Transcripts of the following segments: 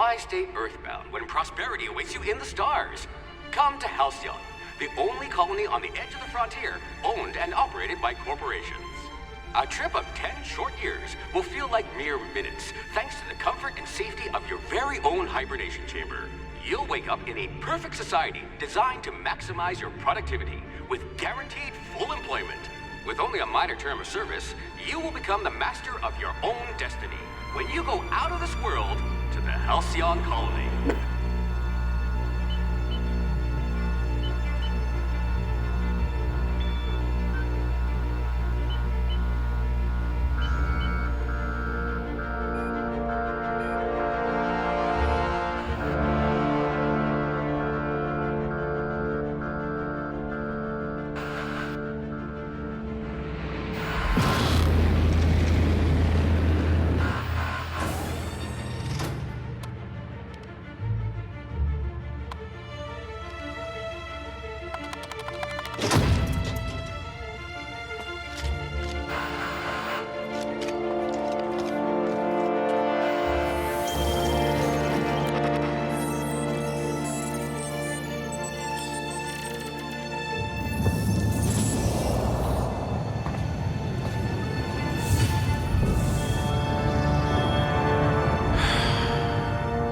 Why stay earthbound when prosperity awaits you in the stars? Come to Halcyon, the only colony on the edge of the frontier, owned and operated by corporations. A trip of 10 short years will feel like mere minutes, thanks to the comfort and safety of your very own hibernation chamber. You'll wake up in a perfect society designed to maximize your productivity with guaranteed full employment. With only a minor term of service, you will become the master of your own destiny when you go out of this world to the Halcyon colony.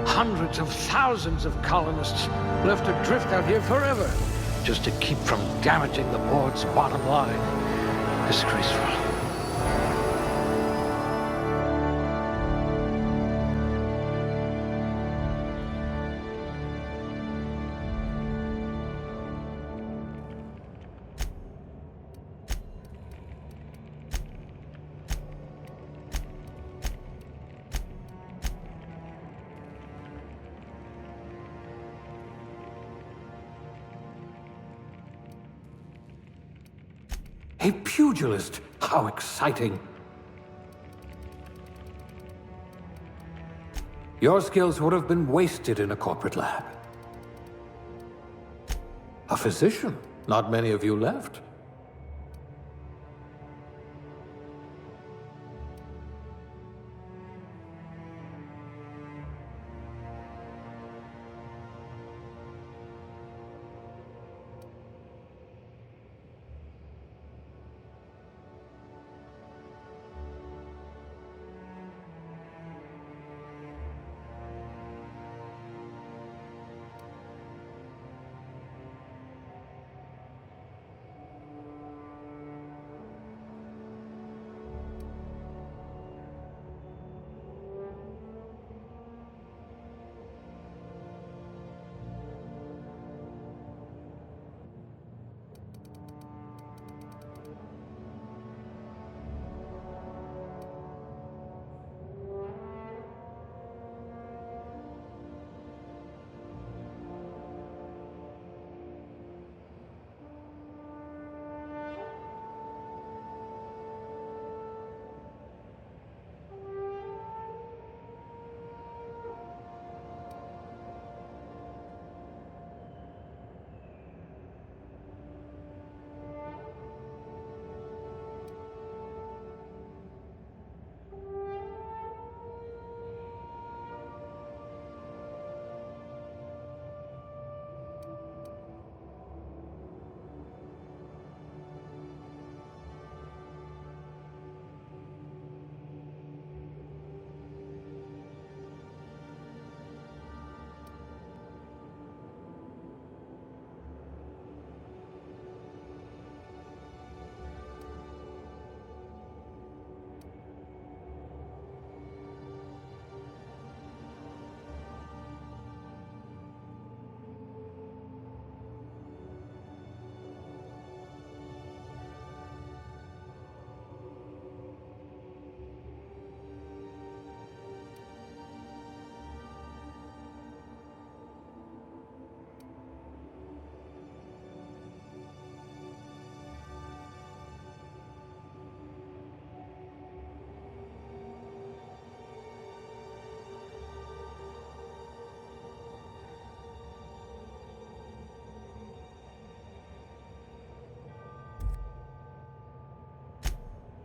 Hundreds of thousands of colonists left adrift out here forever, just to keep from damaging the board's bottom line. Disgraceful. A pugilist! How exciting! Your skills would have been wasted in a corporate lab. A physician? Not many of you left.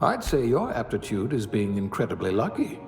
I'd say your aptitude is being incredibly lucky.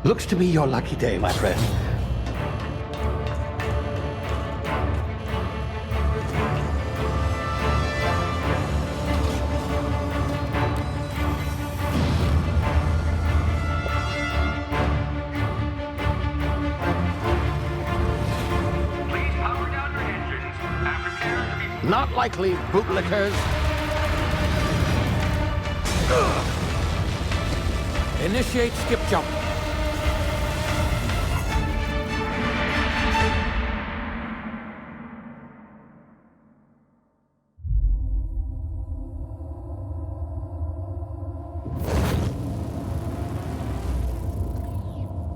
Looks to be your lucky day, my friend. Please power down your engines and prepare to be... Not likely, bootlickers. Initiate skip jump.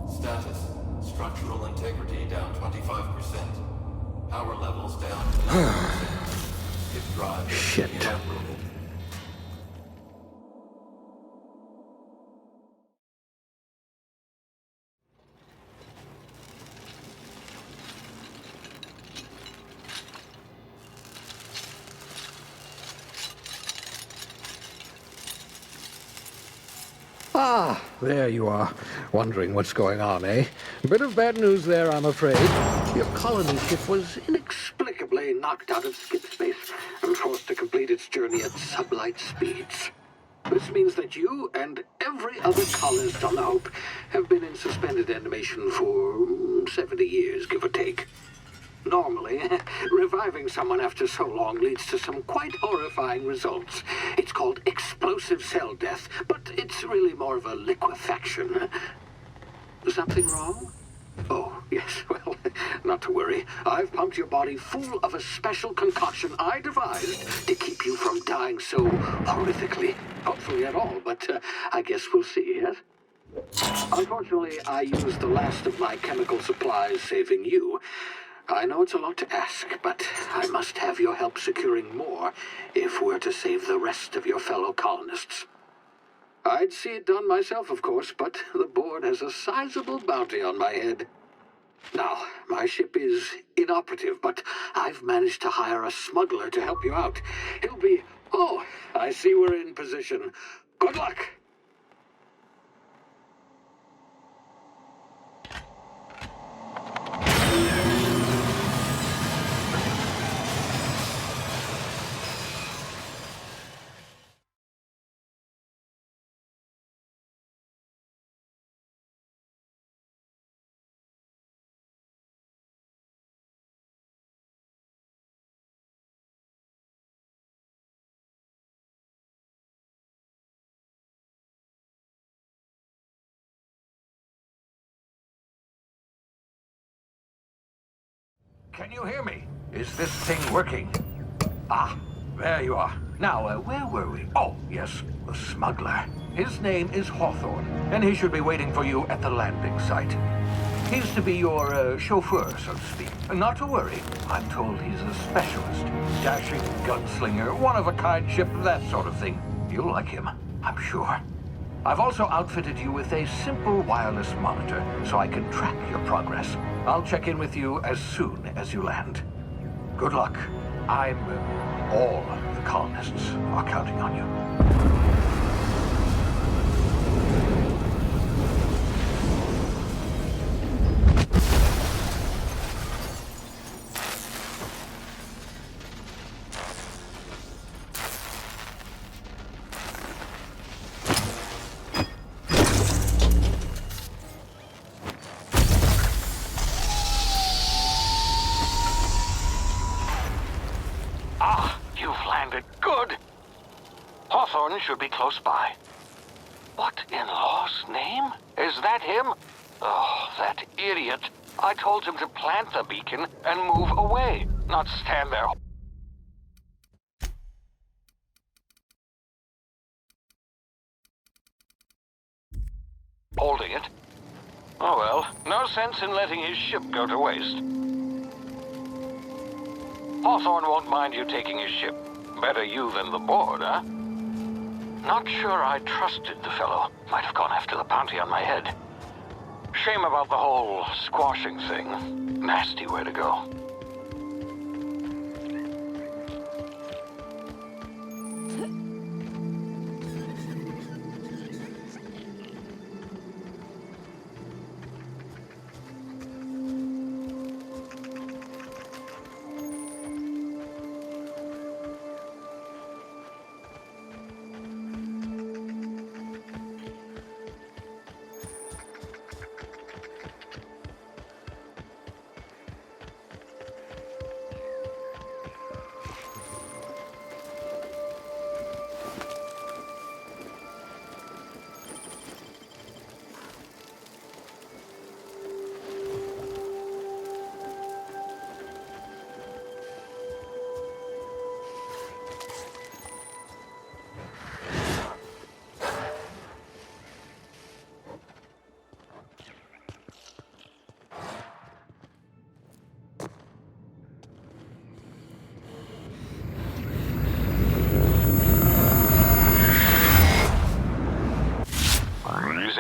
Status. Structural integrity down 25%. Power levels down 11%. Hip drive Shit. inoperable. Ah, there you are. Wondering what's going on, eh? Bit of bad news there, I'm afraid. Your colony ship was inexplicably knocked out of skip space and forced to complete its journey at sublight speeds. This means that you and every other colonist on the Hope have been in suspended animation for 70 years, give or take. Normally, reviving someone after so long leads to some quite horrifying results. It's called explosive cell death, but it's really more of a liquefaction. Something wrong? Oh, yes, well, not to worry. I've pumped your body full of a special concoction I devised to keep you from dying so horrifically. Hopefully at all, but I guess we'll see, yes? Unfortunately, I used the last of my chemical supplies saving you. I know it's a lot to ask, but I must have your help securing more if we're to save the rest of your fellow colonists. I'd see it done myself, of course, but the board has a sizable bounty on my head. Now, my ship is inoperative, but I've managed to hire a smuggler to help you out. He'll be... Oh, I see we're in position. Good luck! Can you hear me? Is this thing working? Ah, there you are. Now, where were we? Oh, yes, the smuggler. His name is Hawthorne, and he should be waiting for you at the landing site. He's to be your chauffeur, so to speak. Not to worry. I'm told he's a specialist. Dashing gunslinger, one-of-a-kind ship, that sort of thing. You'll like him, I'm sure. I've also outfitted you with a simple wireless monitor, so I can track your progress. I'll check in with you as soon as you land. Good luck. All the colonists are counting on you. Good. Hawthorne should be close by. What in law's name? Is that him? Oh, that idiot. I told him to plant the beacon and move away, not stand there holding it. Oh well, no sense in letting his ship go to waste. Hawthorne won't mind you taking his ship. Better you than the board, huh? Not sure I trusted the fellow. Might have gone after the bounty on my head. Shame about the whole squashing thing. Nasty way to go.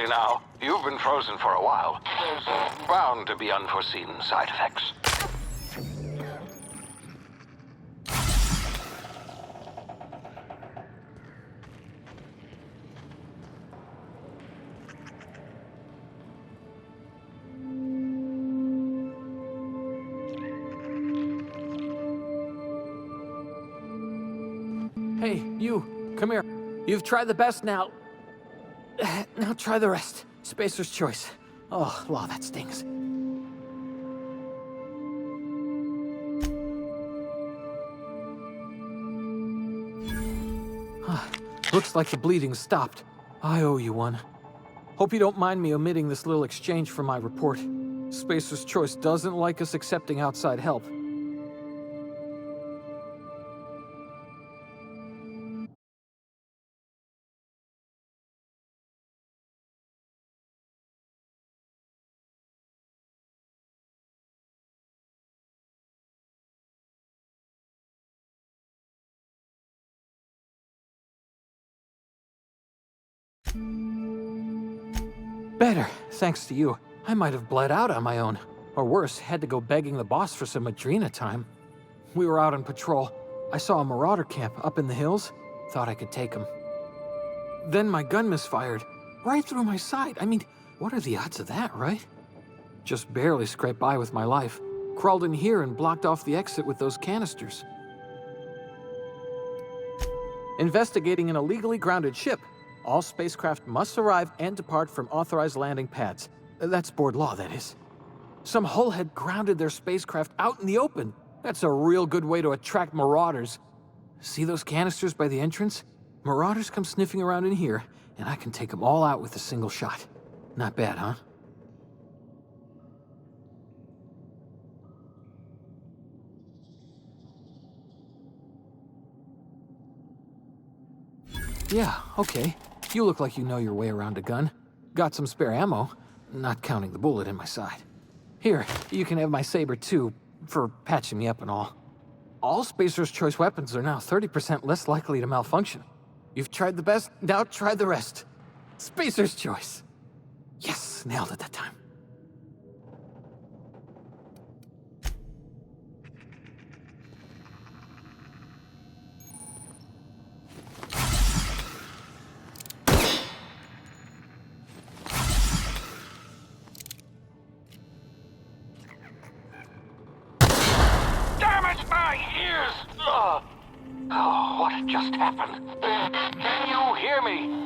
Naturally now, you've been frozen for a while. There's bound to be unforeseen side effects. Hey, you, come here. You've tried the best now. Now try the rest. Spacer's choice. Oh, law, that stings. Looks like the bleeding's stopped. I owe you one. Hope you don't mind me omitting this little exchange from my report. Spacer's choice doesn't like us accepting outside help. Better, thanks to you. I might have bled out on my own. Or worse, had to go begging the boss for some Adrena time. We were out on patrol. I saw a marauder camp up in the hills. Thought I could take him. Then my gun misfired. Right through my side. I mean, what are the odds of that, right? Just barely scraped by with my life. Crawled in here and blocked off the exit with those canisters. Investigating an illegally grounded ship. All spacecraft must arrive and depart from authorized landing pads. That's board law, that is. Some hull had grounded their spacecraft out in the open. That's a real good way to attract marauders. See those canisters by the entrance? Marauders come sniffing around in here, and I can take them all out with a single shot. Not bad, huh? Yeah, okay. You look like you know your way around a gun. Got some spare ammo, not counting the bullet in my side. Here, you can have my saber too, for patching me up and all. All Spacer's Choice weapons are now 30% less likely to malfunction. You've tried the best, now try the rest. Spacer's Choice. Yes, nailed it that time. Oh, what just happened? Can you hear me?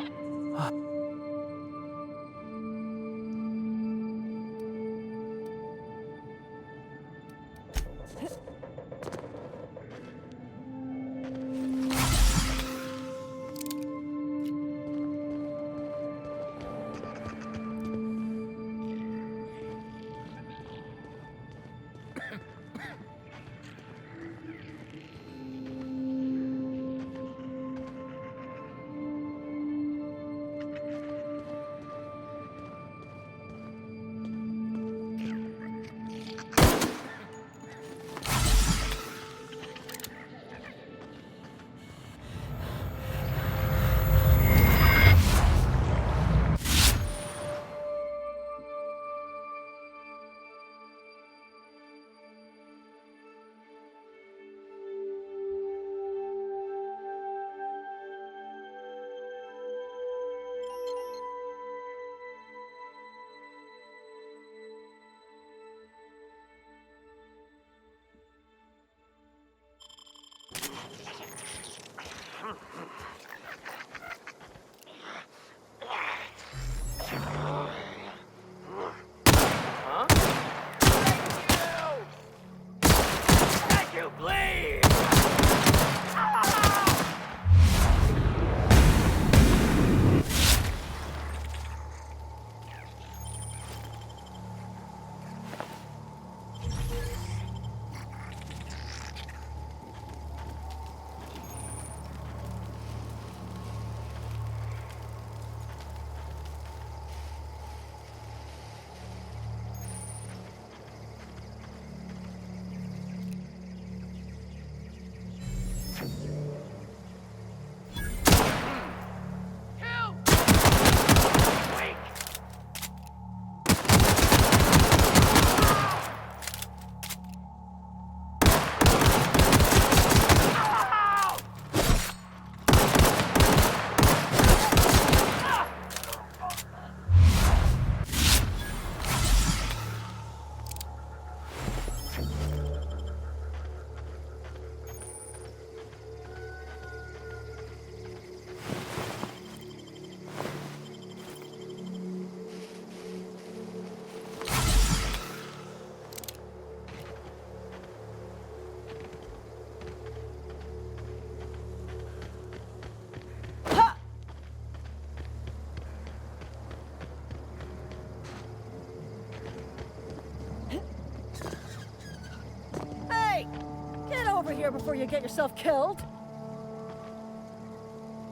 over here before you get yourself killed.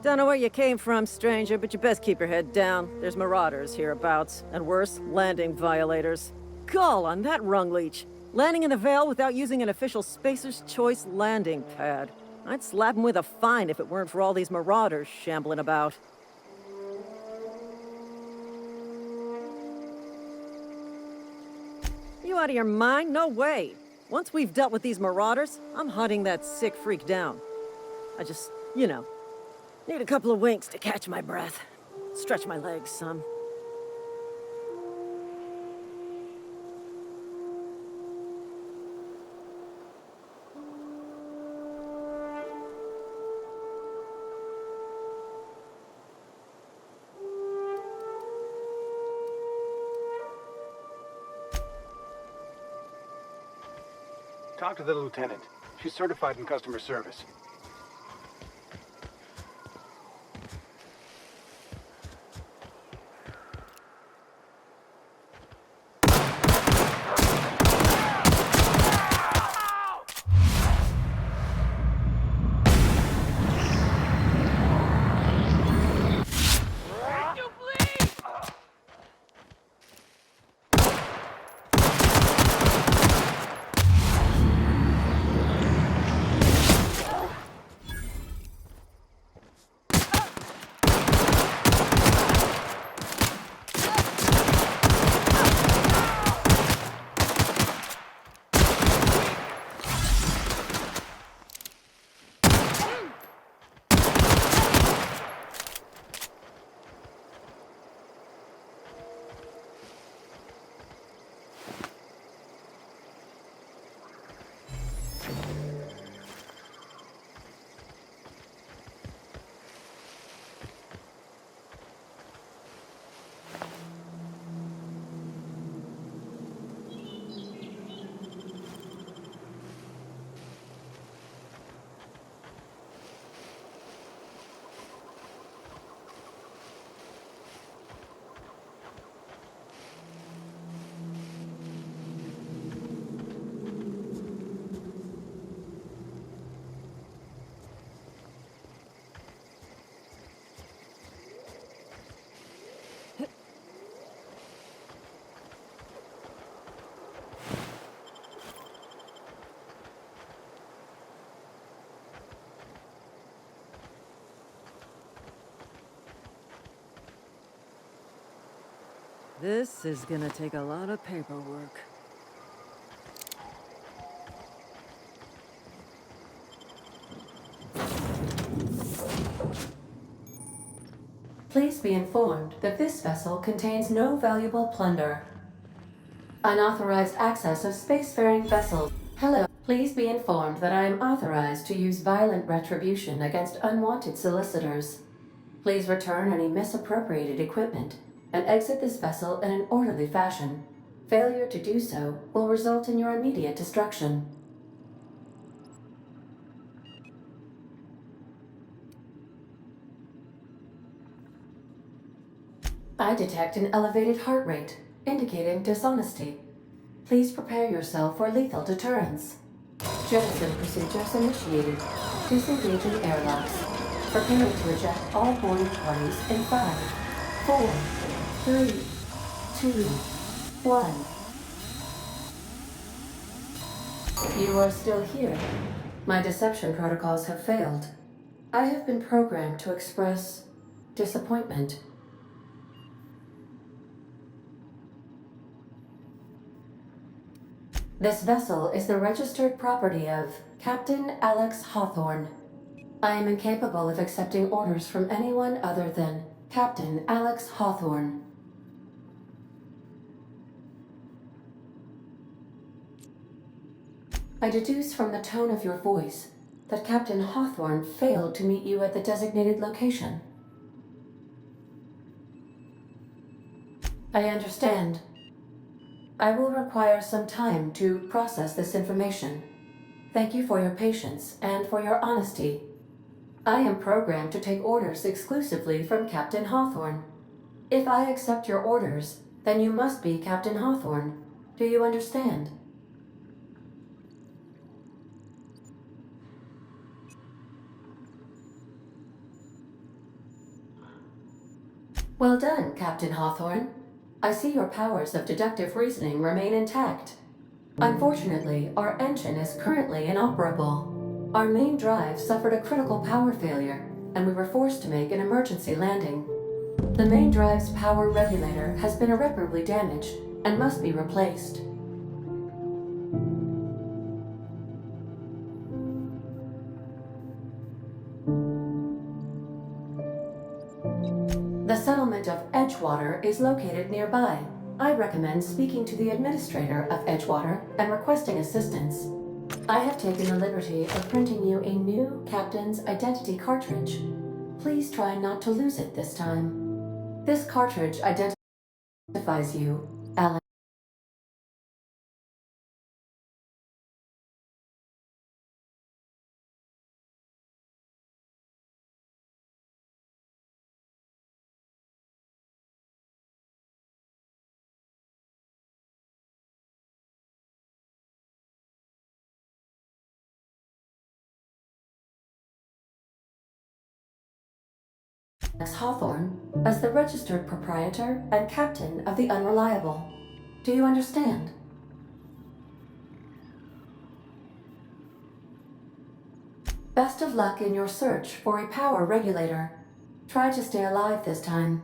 Don't know where you came from, stranger, but you best keep your head down. There's marauders hereabouts, and worse, landing violators. Gall on that rung leech. Landing in the Vale without using an official Spacer's Choice landing pad. I'd slap him with a fine if it weren't for all these marauders shambling about. You out of your mind? No way. Once we've dealt with these marauders, I'm hunting that sick freak down. I just, need a couple of winks to catch my breath. Stretch my legs some. Talk to the lieutenant. She's certified in customer service. This is gonna take a lot of paperwork. Please be informed that this vessel contains no valuable plunder. Unauthorized access of spacefaring vessels. Hello. Please be informed that I am authorized to use violent retribution against unwanted solicitors. Please return any misappropriated equipment and exit this vessel in an orderly fashion. Failure to do so will result in your immediate destruction. I detect an elevated heart rate, indicating dishonesty. Please prepare yourself for lethal deterrence. Jettison procedures initiated. Disengaging airlocks. Preparing to eject all boarding parties in 5, 4, 3, 2, 1. You are still here. My deception protocols have failed. I have been programmed to express disappointment. This vessel is the registered property of Captain Alex Hawthorne. I am incapable of accepting orders from anyone other than Captain Alex Hawthorne. I deduce from the tone of your voice that Captain Hawthorne failed to meet you at the designated location. I understand. I will require some time to process this information. Thank you for your patience and for your honesty. I am programmed to take orders exclusively from Captain Hawthorne. If I accept your orders, then you must be Captain Hawthorne. Do you understand? Well done, Captain Hawthorne. I see your powers of deductive reasoning remain intact. Unfortunately, our engine is currently inoperable. Our main drive suffered a critical power failure, and we were forced to make an emergency landing. The main drive's power regulator has been irreparably damaged and must be replaced. The settlement of Edgewater is located nearby. I recommend speaking to the administrator of Edgewater and requesting assistance. I have taken the liberty of printing you a new captain's identity cartridge. Please try not to lose it this time. This cartridge identifies you, Alan. Hawthorne as the registered proprietor and captain of the Unreliable. Do you understand? Best of luck in your search for a power regulator. Try to stay alive this time.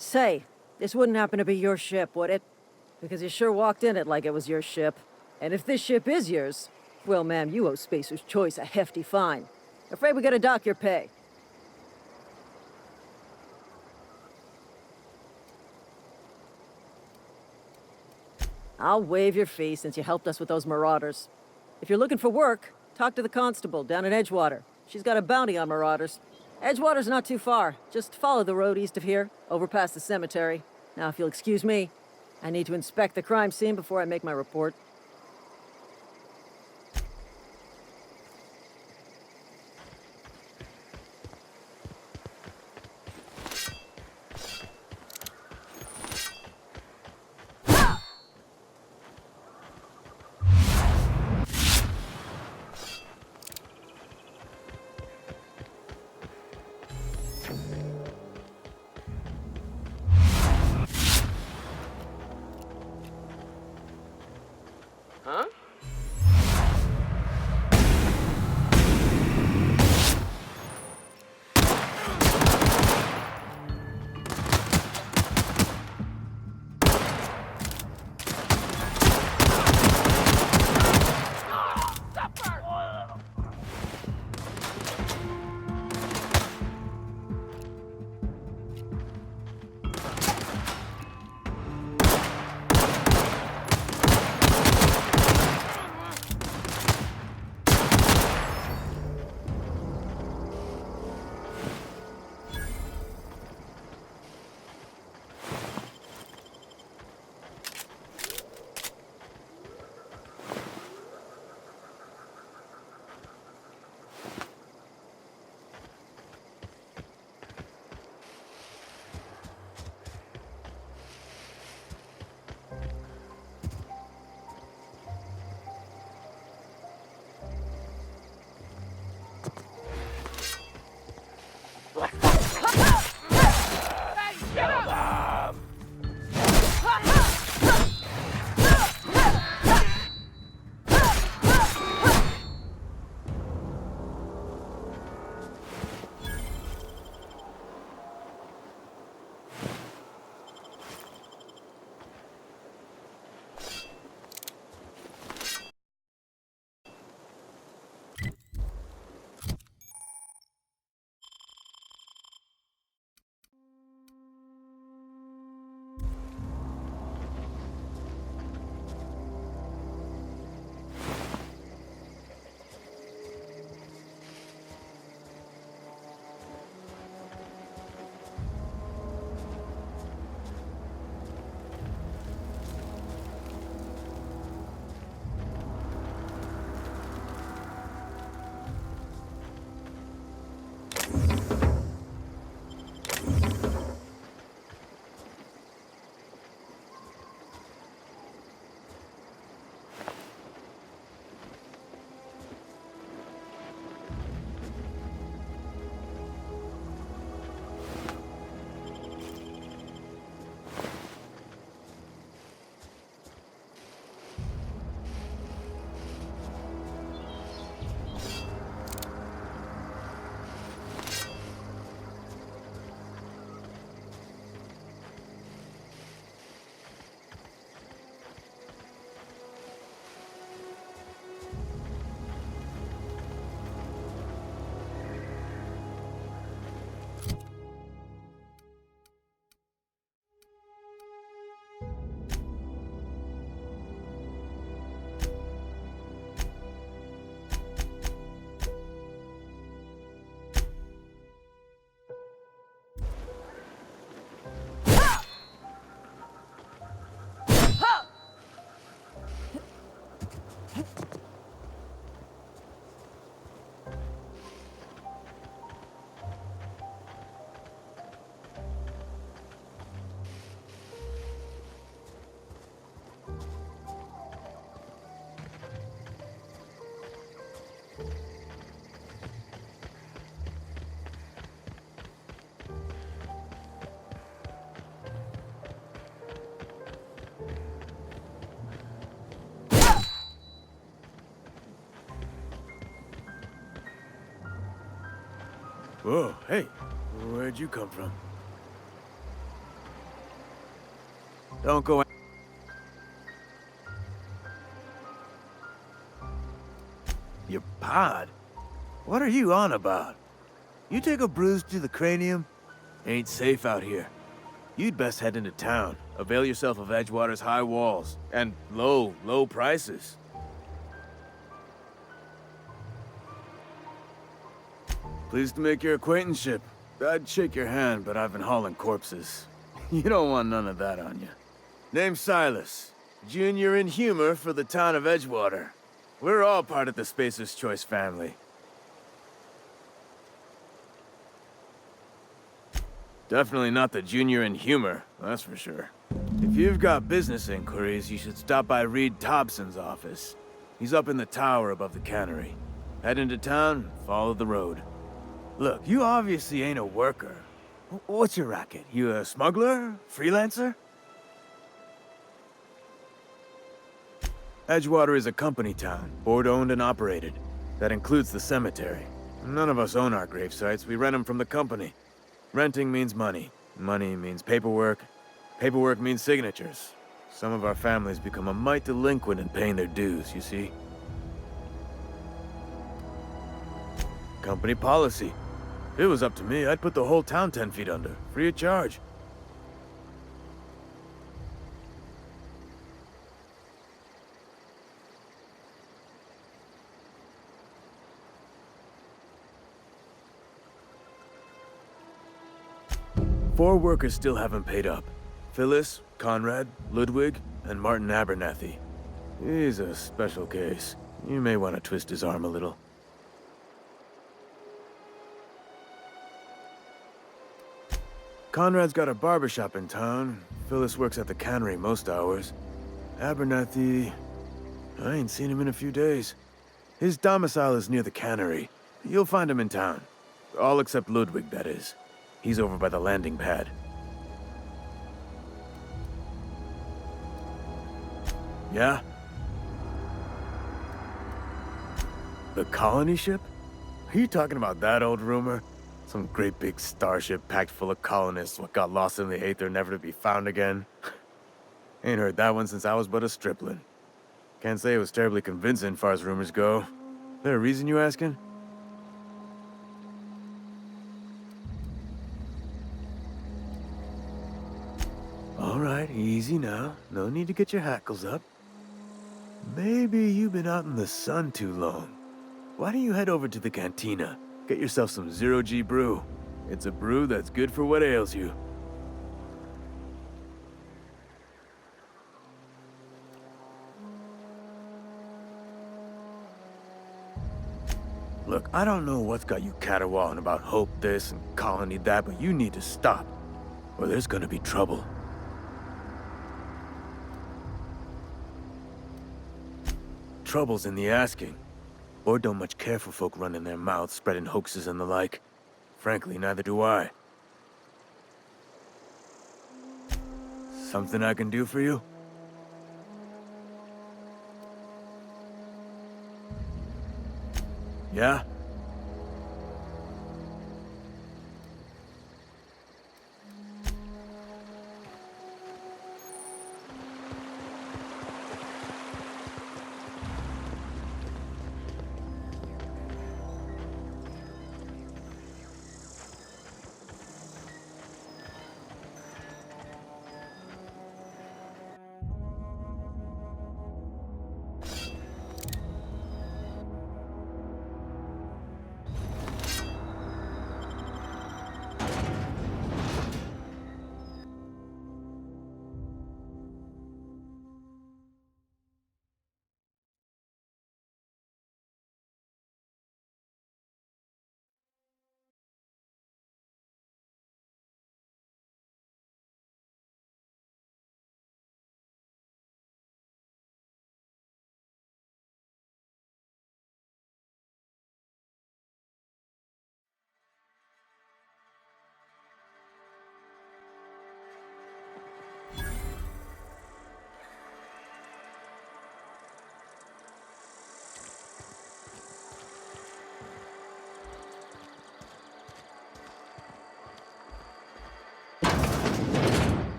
Say, This wouldn't happen to be your ship, would it? Because you sure walked in it like it was your ship. And if this ship is yours, well, ma'am, you owe Spacer's Choice a hefty fine. Afraid we gotta dock your pay. I'll waive your fee since you helped us with those marauders. If you're looking for work, talk to the constable down in Edgewater. She's got a bounty on marauders. Edgewater's not too far. Just follow the road east of here, over past the cemetery. Now, if you'll excuse me, I need to inspect the crime scene before I make my report. Whoa, hey, where'd you come from? Don't go... Your pod? What are you on about? You take a bruise to the cranium? Ain't safe out here. You'd best head into town. Avail yourself of Edgewater's high walls. And low prices. Pleased to make your acquaintanceship. I'd shake your hand, but I've been hauling corpses. You don't want none of that on you. Name's Silas. Junior in humor for the town of Edgewater. We're all part of the Spacer's Choice family. Definitely not the junior in humor, that's for sure. If you've got business inquiries, you should stop by Reed Thompson's office. He's up in the tower above the cannery. Head into town, follow the road. Look, you obviously ain't a worker. What's your racket? You a smuggler? Freelancer? Edgewater is a company town, board-owned and operated. That includes the cemetery. None of us own our grave sites, we rent them from the company. Renting means money. Money means paperwork. Paperwork means signatures. Some of our families become a mite delinquent in paying their dues, you see? Company policy. If it was up to me, I'd put the whole town 10 feet under, free of charge. Four workers still haven't paid up. Phyllis, Conrad, Ludwig, and Martin Abernathy. He's a special case. You may want to twist his arm a little. Conrad's got a barbershop in town. Phyllis works at the cannery most hours. Abernathy... I ain't seen him in a few days. His domicile is near the cannery. You'll find him in town. All except Ludwig, that is. He's over by the landing pad. Yeah? The colony ship? Are you talking about that old rumor? Some great big starship packed full of colonists what got lost in the aether never to be found again? Ain't heard that one since I was but a stripling. Can't say it was terribly convincing far as rumors go. There a reason you asking? All right, easy now. No need to get your hackles up. Maybe you've been out in the sun too long. Why don't you head over to the cantina? Get yourself some zero-G brew. It's a brew that's good for what ails you. Look, I don't know what's got you caterwauling about hope this and colony that, but you need to stop, or there's gonna be trouble. Trouble's in the asking. Board don't much care for folk running their mouths, spreading hoaxes and the like. Frankly, neither do I. Something I can do for you? Yeah?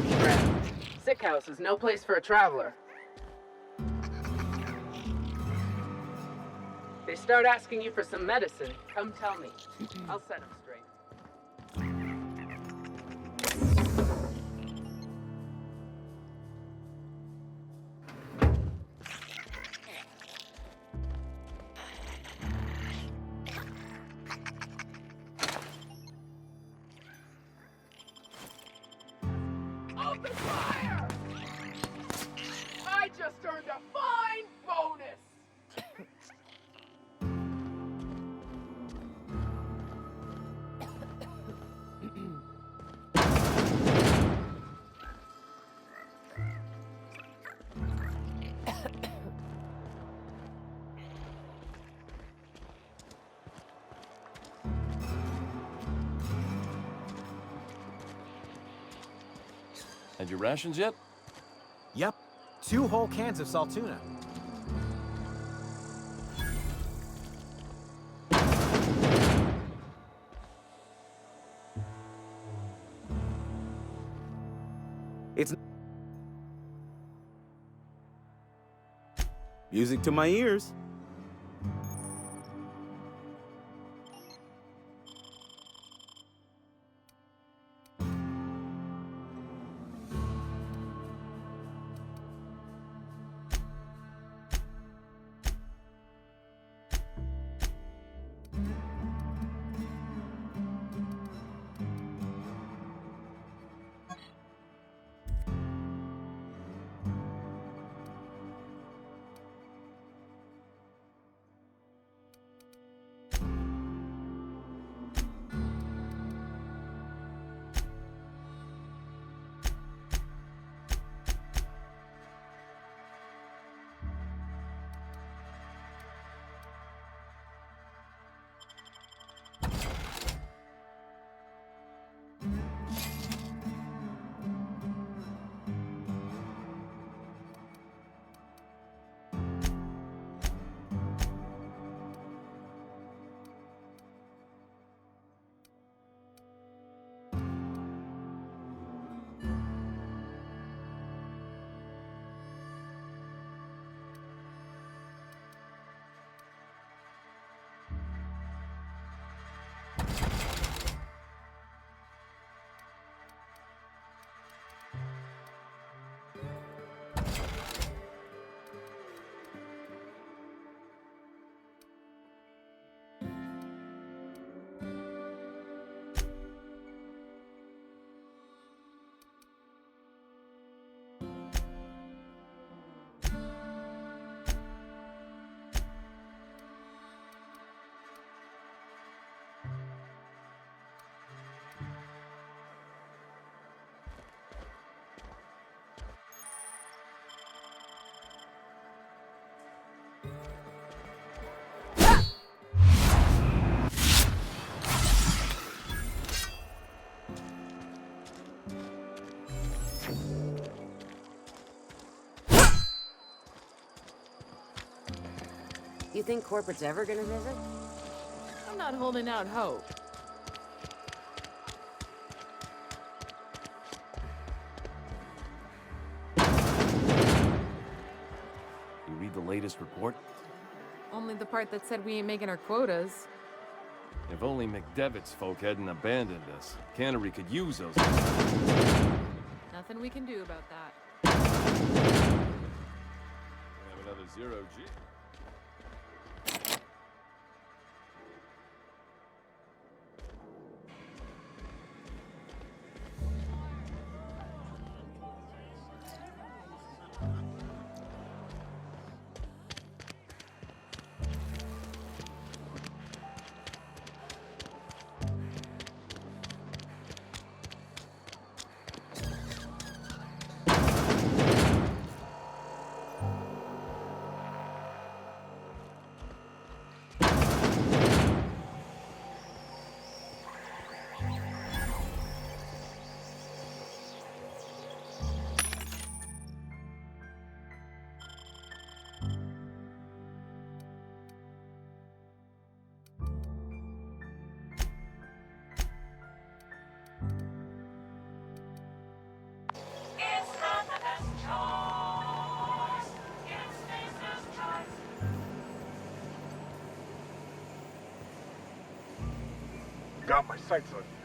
to shreds. Sick house is no place for a traveler. They start asking you for some medicine, come tell me. I'll set them straight. Open fire! I just earned a fine bonus! Had your rations yet? Yep. 2 whole cans of salt tuna. It's music to my ears. You think corporate's ever gonna visit? I'm not holding out hope. You read the latest report? Only the part that said we ain't making our quotas. If only McDevitt's folk hadn't abandoned us. Cannery could use those. Nothing we can do about that. We have another 0G. got my sights on you.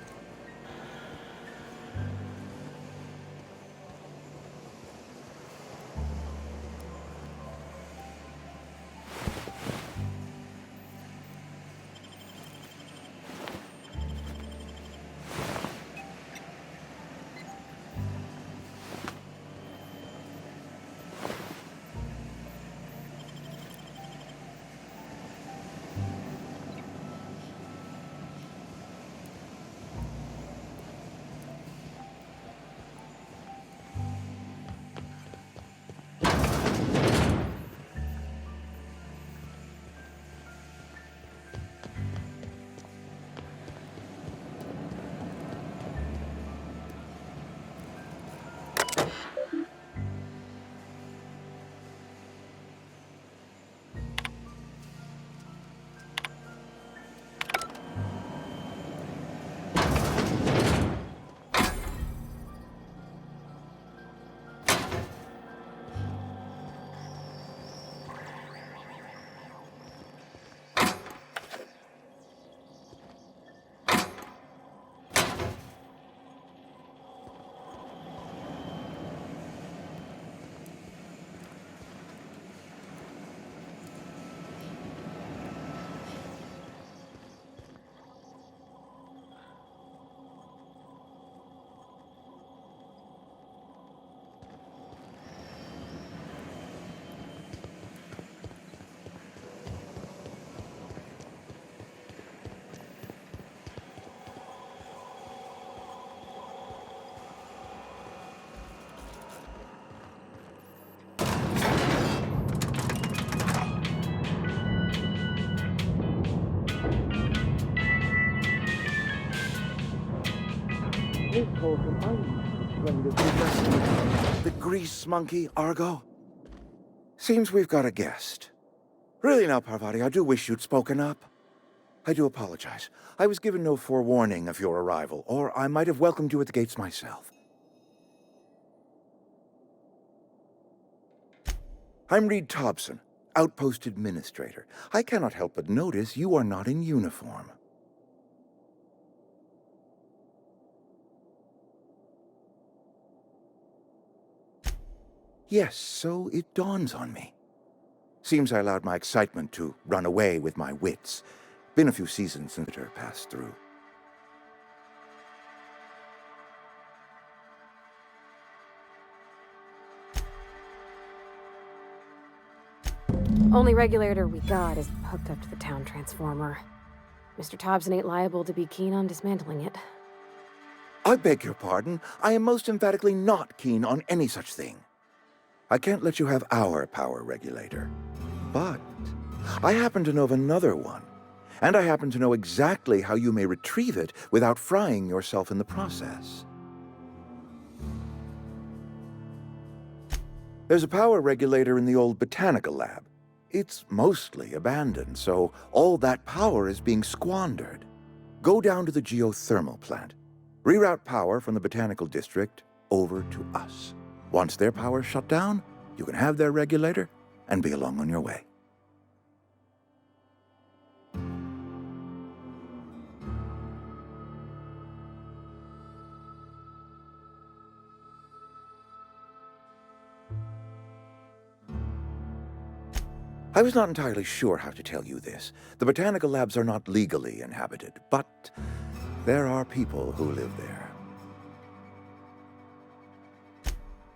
The grease monkey, Argo? Seems we've got a guest. Really now, Parvati, I do wish you'd spoken up. I do apologize. I was given no forewarning of your arrival, or I might have welcomed you at the gates myself. I'm Reed Thompson, Outpost Administrator. I cannot help but notice you are not in uniform. Yes, so it dawns on me. Seems I allowed my excitement to run away with my wits. Been a few seasons since it passed through. Only regulator we got is hooked up to the town transformer. Mr. Thompson ain't liable to be keen on dismantling it. I beg your pardon. I am most emphatically not keen on any such thing. I can't let you have our power regulator. But I happen to know of another one. And I happen to know exactly how you may retrieve it without frying yourself in the process. There's a power regulator in the old botanical lab. It's mostly abandoned, so all that power is being squandered. Go down to the geothermal plant. Reroute power from the botanical district over to us. Once their power's shut down, you can have their regulator and be along on your way. I was not entirely sure how to tell you this. The botanical labs are not legally inhabited, but there are people who live there.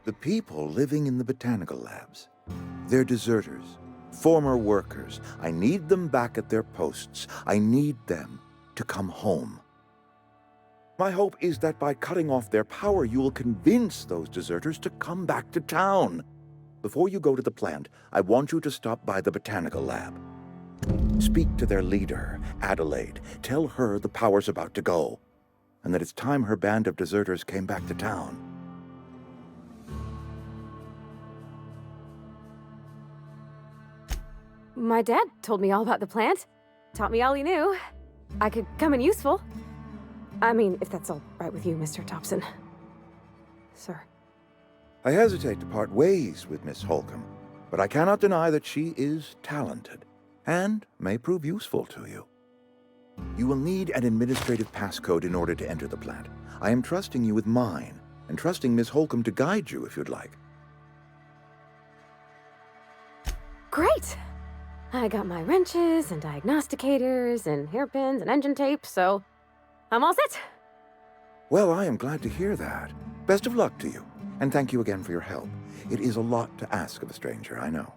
The people living in the botanical labs, they're deserters, former workers. I need them back at their posts. I need them to come home. My hope is that by cutting off their power, you will convince those deserters to come back to town. Before you go to the plant, I want you to stop by the botanical lab. Speak to their leader, Adelaide. Tell her the power's about to go, and that it's time her band of deserters came back to town. My dad told me all about the plant. Taught me all he knew. I could come in useful. I mean, if that's all right with you, Mr. Thompson. Sir. I hesitate to part ways with Miss Holcomb, but I cannot deny that she is talented and may prove useful to you. You will need an administrative passcode in order to enter the plant. I am trusting you with mine, and trusting Miss Holcomb to guide you if you'd like. Great! I got my wrenches and diagnosticators and hairpins and engine tape, so I'm all set. Well, I am glad to hear that. Best of luck to you, and thank you again for your help. It is a lot to ask of a stranger, I know.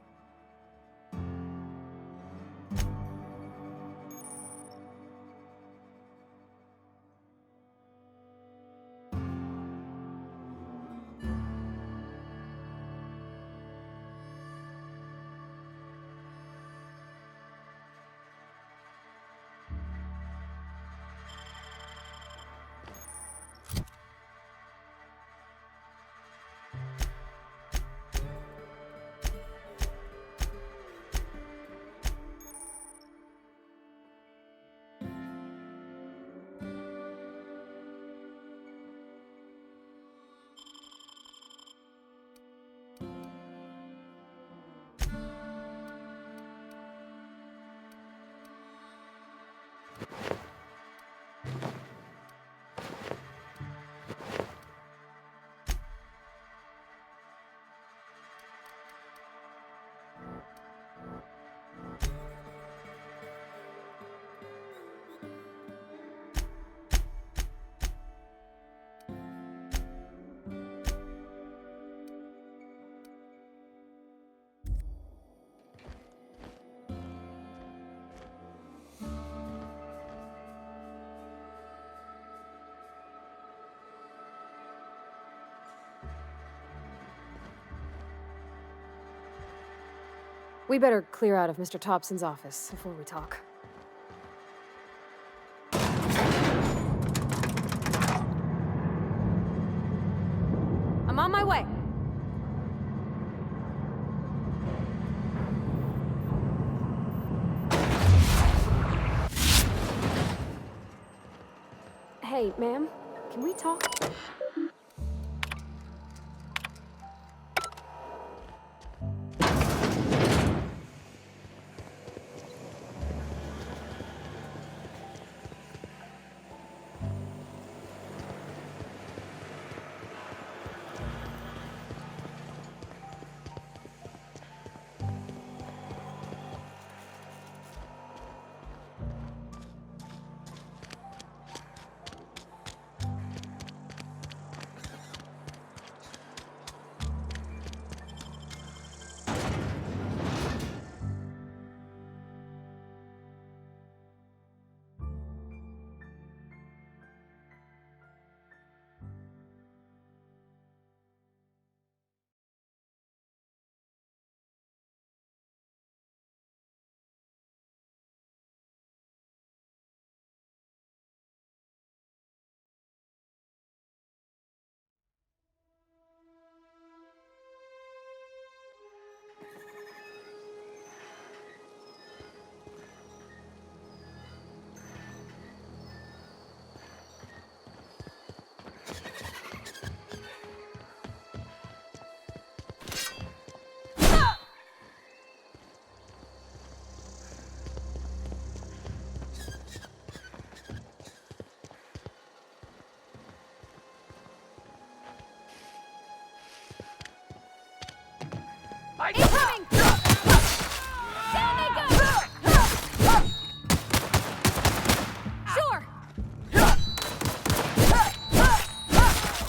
We better clear out of Mr. Thompson's office before we talk. I'm on my way. Hey, ma'am, can we talk? Incoming! Down they go! Sure!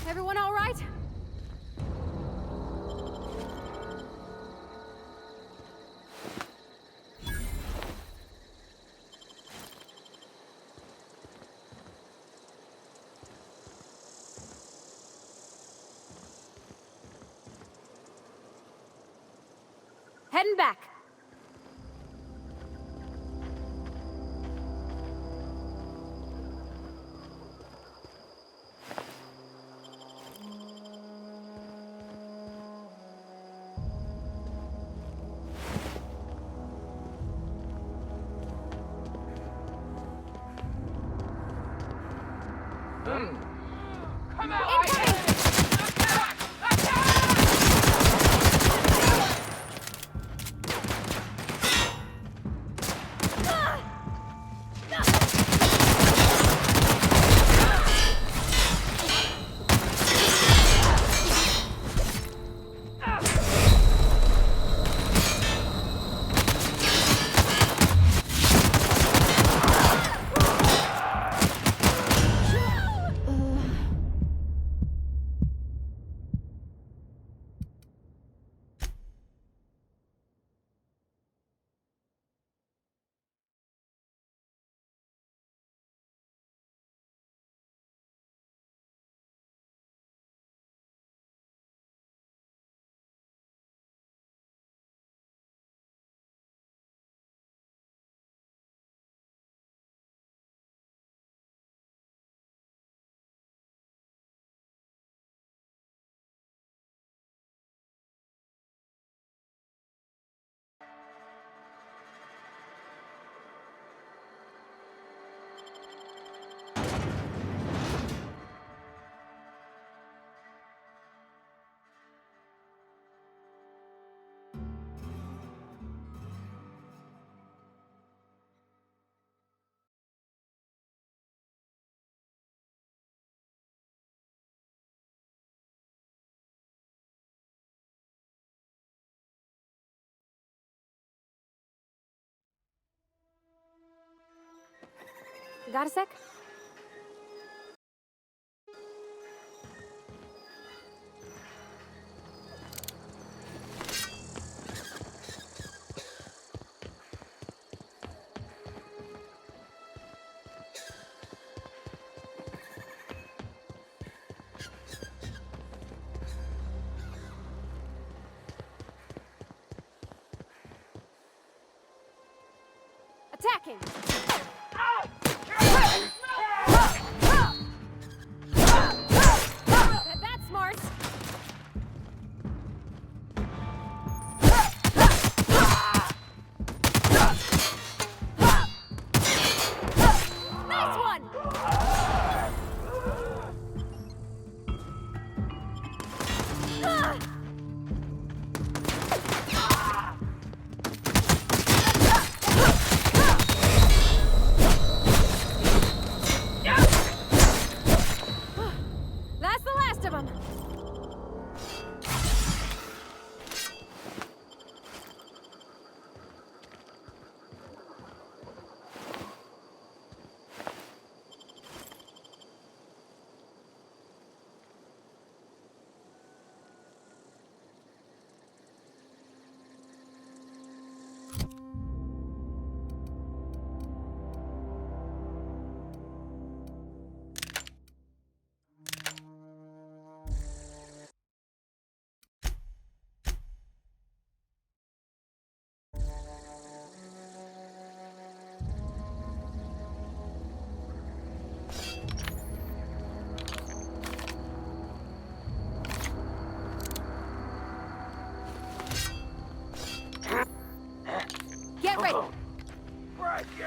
Everyone all right? Heading back. Come out! Incoming! Got a sec? Attacking! That's smart! Nice one! That's the last of them! Get ready! Break you!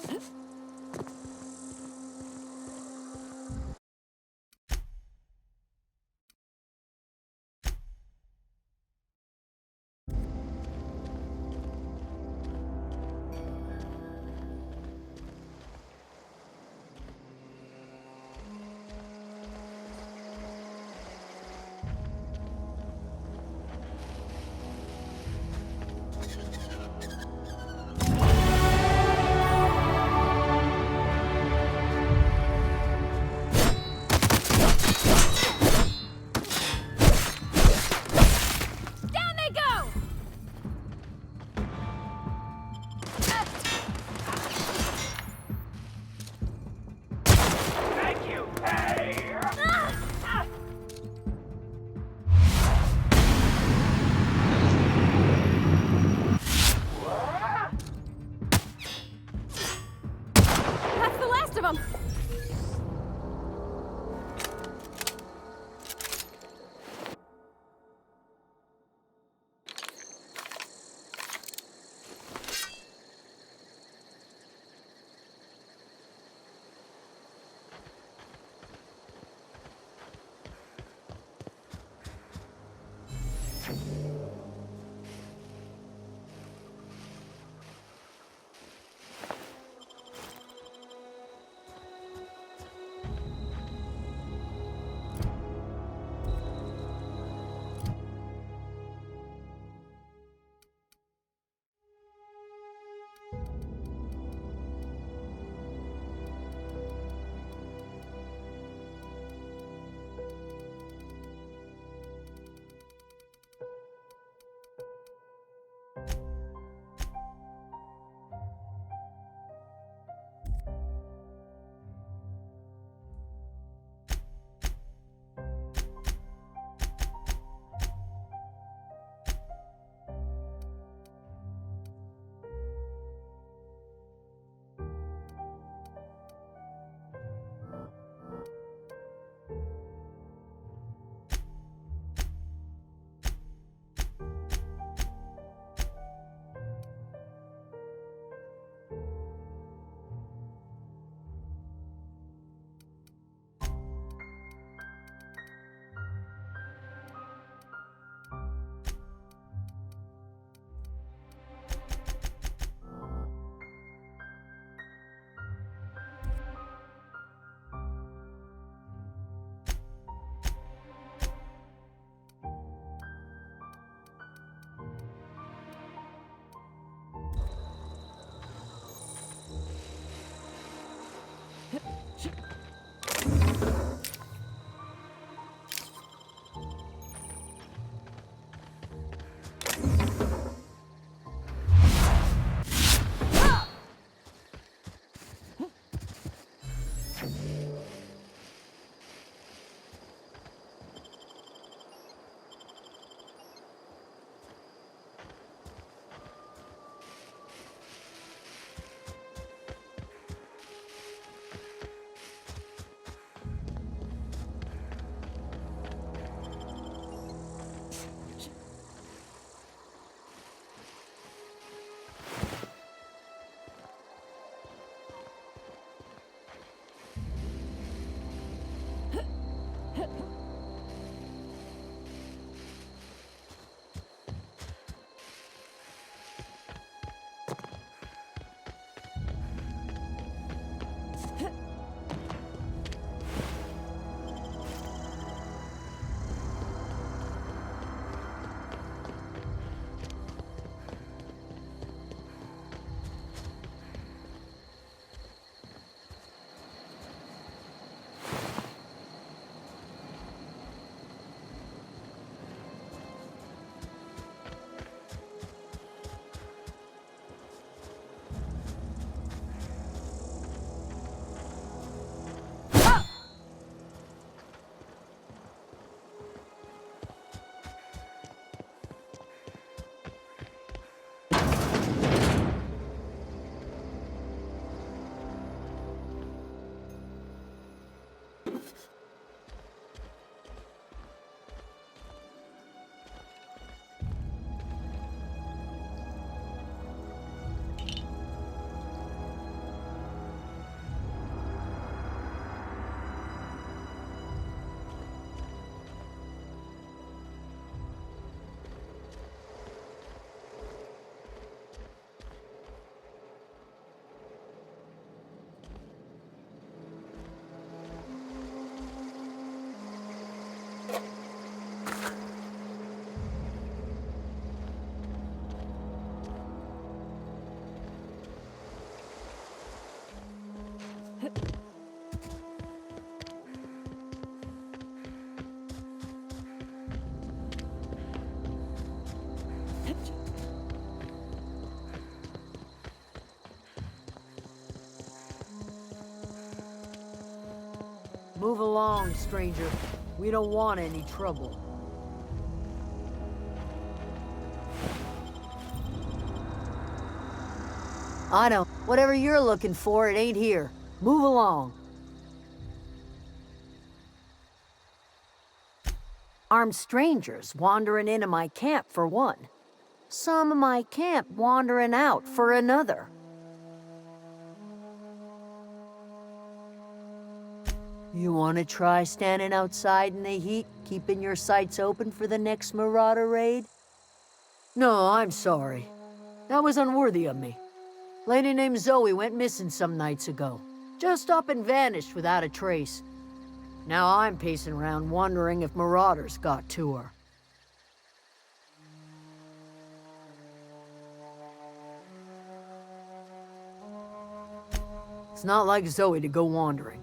That's the last of them! Move along, stranger. We don't want any trouble. I don't. Whatever you're looking for, it ain't here. Move along. Armed strangers wandering into my camp for one. Some of my camp wandering out for another. You want to try standing outside in the heat, keeping your sights open for the next marauder raid? No, I'm sorry. That was unworthy of me. Lady named Zoe went missing some nights ago. Just up and vanished without a trace. Now I'm pacing around wondering if marauders got to her. It's not like Zoe to go wandering.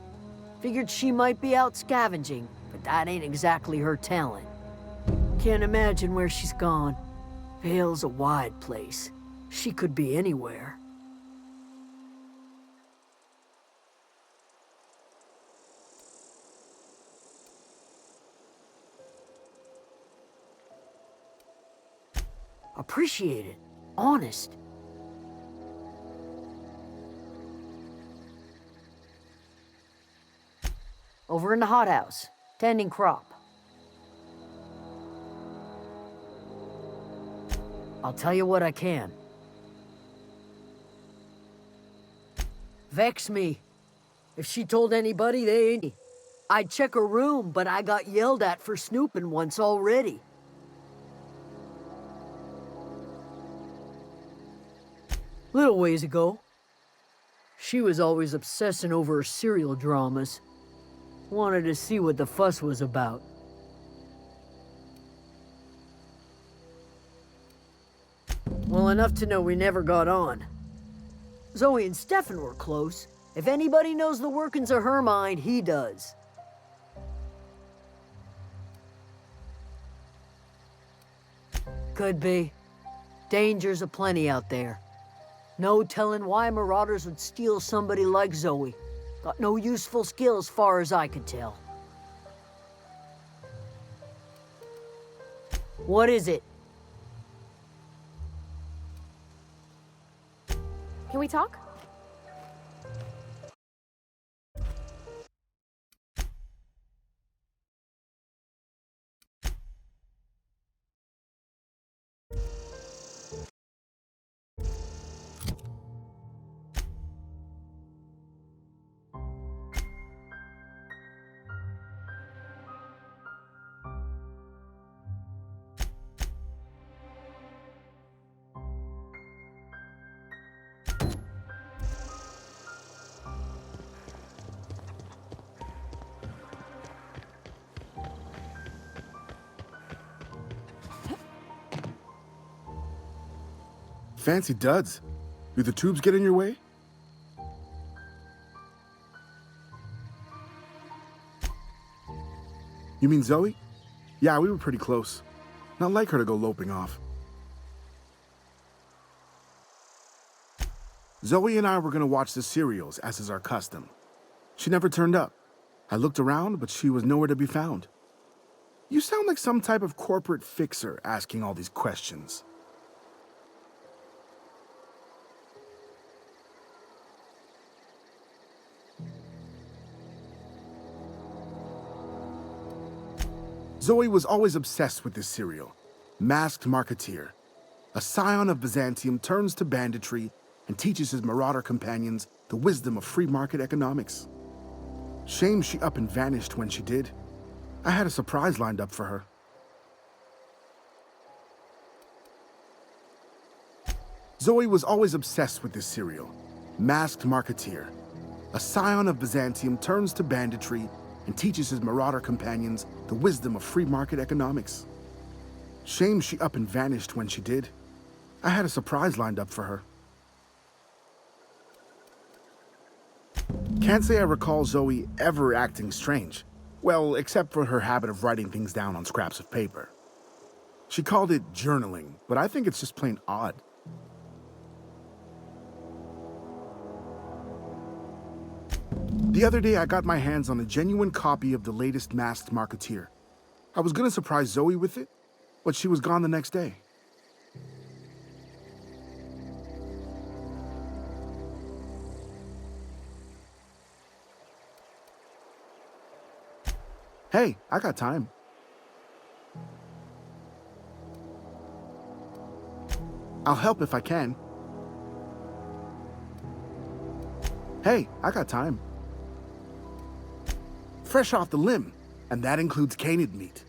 Figured she might be out scavenging, but that ain't exactly her talent. Can't imagine where she's gone. Vale's a wide place. She could be anywhere. Appreciate it. Honest. Over in the hothouse, tending crop. I'll tell you what I can. Vex me. If she told anybody, they ain't. I'd check her room, but I got yelled at for snooping once already. Little ways ago. She was always obsessing over her serial dramas. Wanted to see what the fuss was about. Well, enough to know we never got on. Zoe and Stefan were close. If anybody knows the workings of her mind, he does. Could be. Dangers aplenty out there. No telling why marauders would steal somebody like Zoe. Got no useful skills far as I could tell. What is it? Can we talk? Fancy duds. Do the tubes get in your way? You mean Zoe? Yeah, we were pretty close. Not like her to go loping off. Zoe and I were gonna watch the serials, as is our custom. She never turned up. I looked around, but she was nowhere to be found. You sound like some type of corporate fixer asking all these questions. Zoe was always obsessed with this serial. Masked Marketeer. A scion of Byzantium turns to banditry and teaches his marauder companions the wisdom of free market economics. Shame she up and vanished when she did. I had a surprise lined up for her. Zoe was always obsessed with this serial. Masked Marketeer. A scion of Byzantium turns to banditry and teaches his marauder companions the wisdom of free market economics. Shame she up and vanished when she did. I had a surprise lined up for her. Can't say I recall Zoe ever acting strange. Well, except for her habit of writing things down on scraps of paper. She called it journaling, but I think it's just plain odd. The The other day, I got my hands on a genuine copy of the latest Masked Marketeer. I was gonna surprise Zoe with it, but she was gone the next day. Hey, I got time. I'll help if I can. Hey, I got time. Fresh off the limb, and that includes canid meat.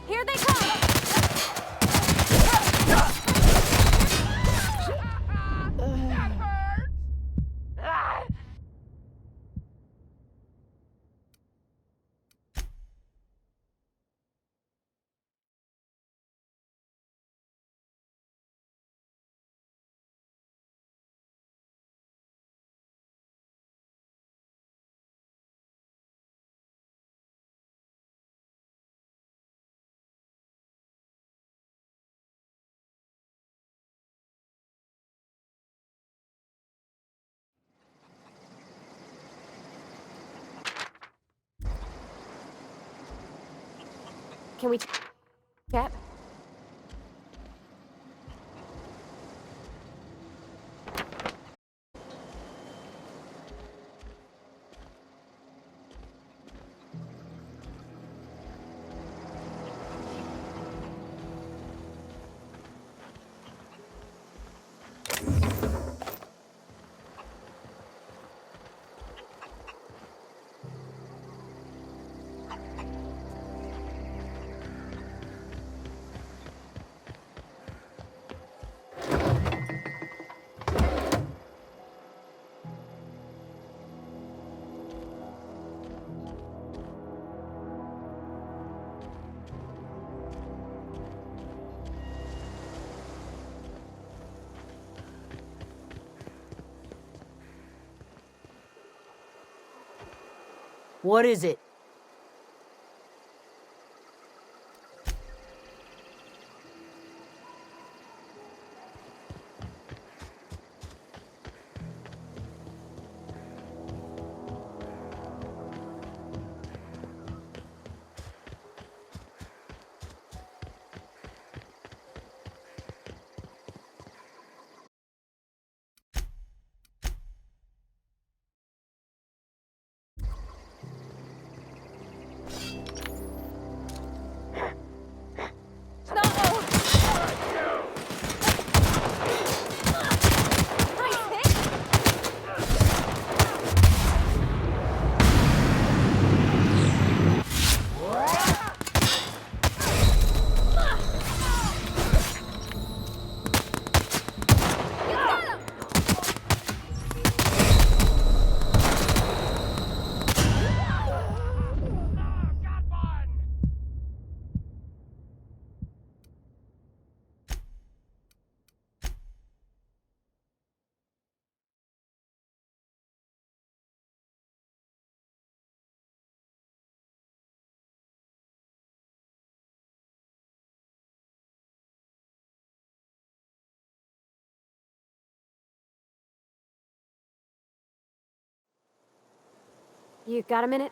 Here they come! That hurt! Can we chat? What is it? You got a minute?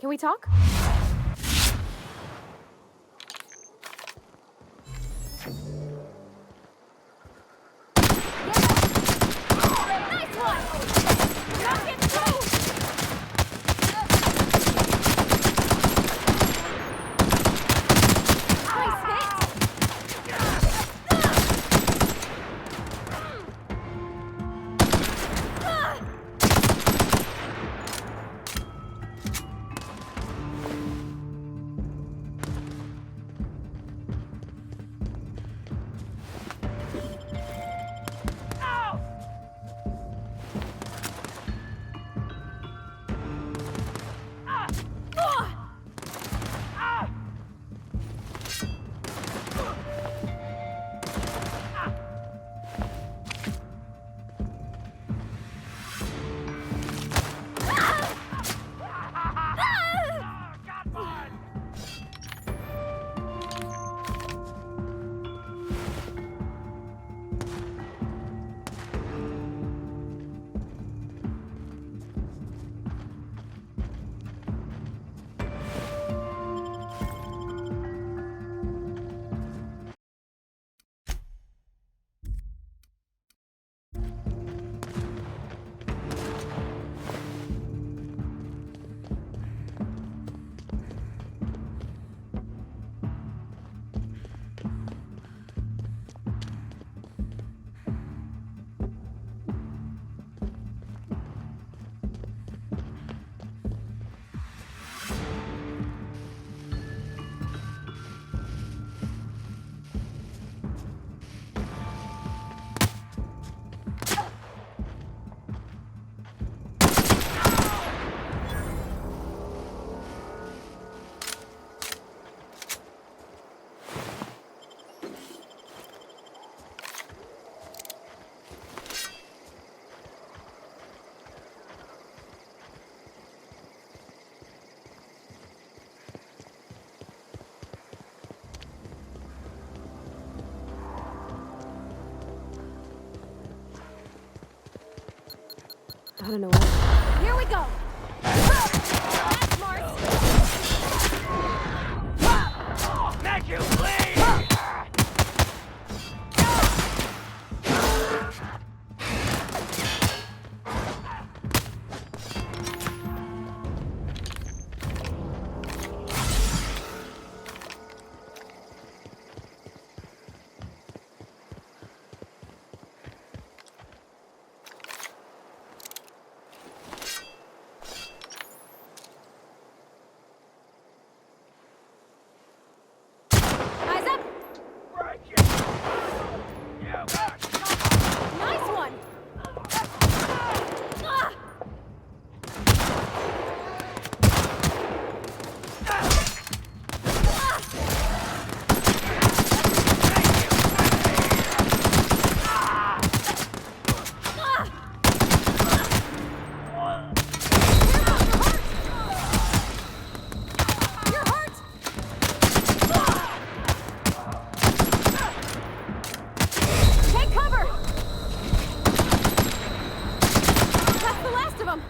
Can we talk? I don't know what. Here we go! That's smart! Make you bleed! Eyes up! Nice one! Ah! You're hurt! Take cover! That's the last of them!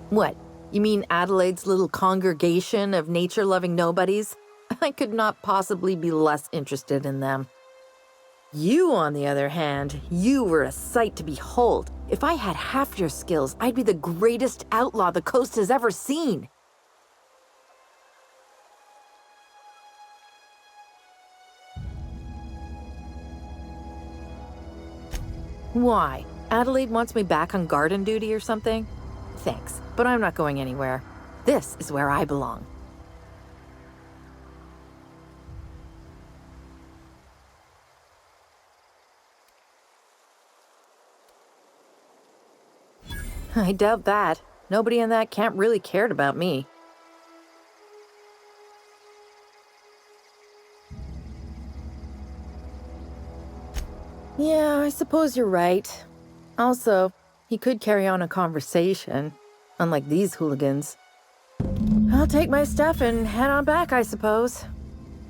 What? You mean Adelaide's little congregation of nature-loving nobodies? I could not possibly be less interested in them. You, on the other hand, you were a sight to behold. If I had half your skills, I'd be the greatest outlaw the coast has ever seen. Why? Adelaide wants me back on garden duty or something? Thanks, but I'm not going anywhere. This is where I belong. I doubt that. Nobody in that camp really cared about me. Yeah, I suppose you're right. Also, he could carry on a conversation, unlike these hooligans. I'll take my stuff and head on back, I suppose.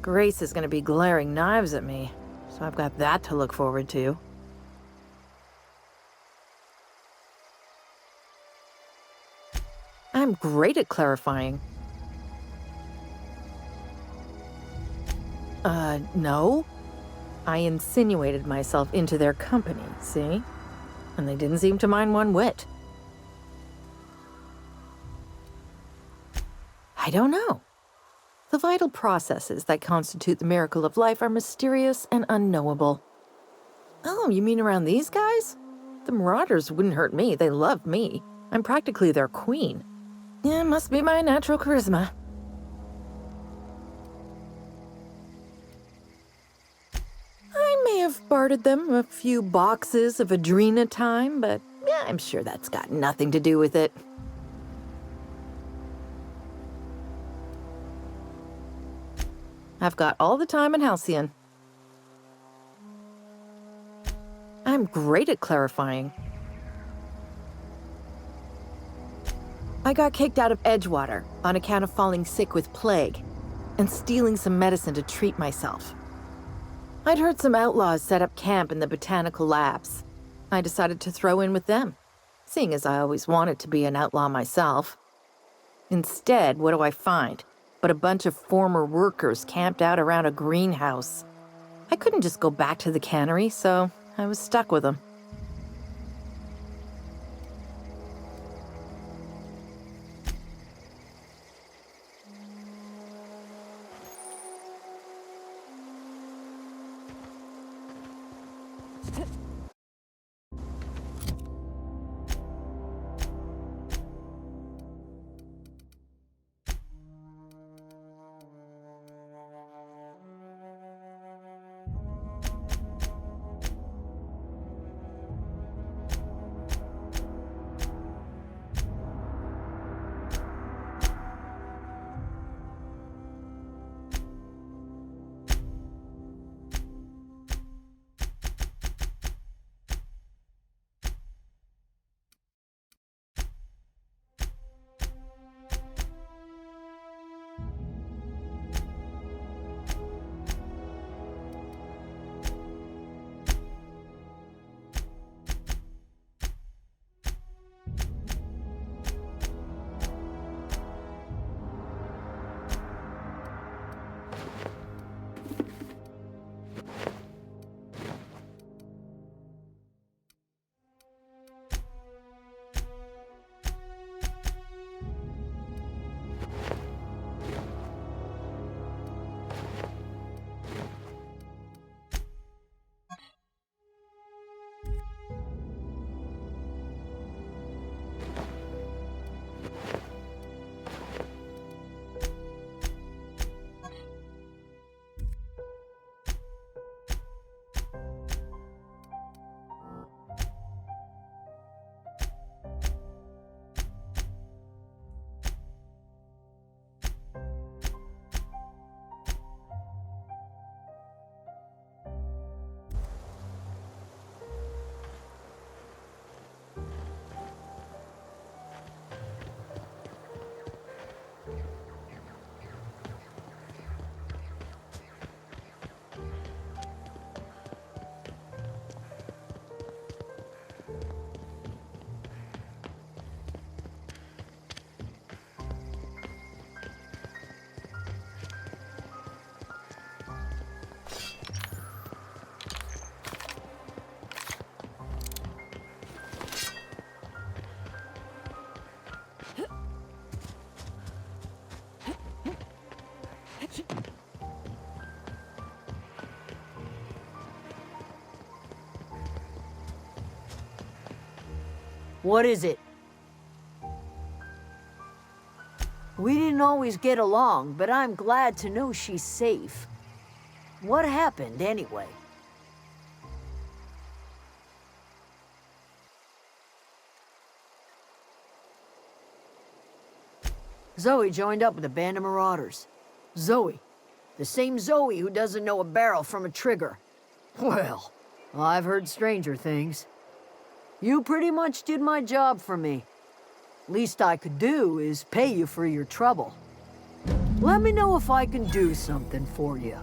Grace is going to be glaring knives at me, so I've got that to look forward to. I'm great at clarifying. No. I insinuated myself into their company, see? And they didn't seem to mind one whit. I don't know. The vital processes that constitute the miracle of life are mysterious and unknowable. Oh, you mean around these guys? The Marauders wouldn't hurt me. They love me. I'm practically their queen. Yeah, must be my natural charisma. I may have bartered them a few boxes of Adrena time, but yeah, I'm sure that's got nothing to do with it. I've got all the time in Halcyon. I'm great at clarifying. I got kicked out of Edgewater on account of falling sick with plague and stealing some medicine to treat myself. I'd heard some outlaws set up camp in the botanical labs. I decided to throw in with them, seeing as I always wanted to be an outlaw myself. Instead, what do I find but a bunch of former workers camped out around a greenhouse? I couldn't just go back to the cannery, so I was stuck with them. What is it? We didn't always get along, but I'm glad to know she's safe. What happened, anyway? Zoe joined up with a band of marauders. Zoe. The same Zoe who doesn't know a barrel from a trigger. Well, I've heard stranger things. You pretty much did my job for me. Least I could do is pay you for your trouble. Let me know if I can do something for you.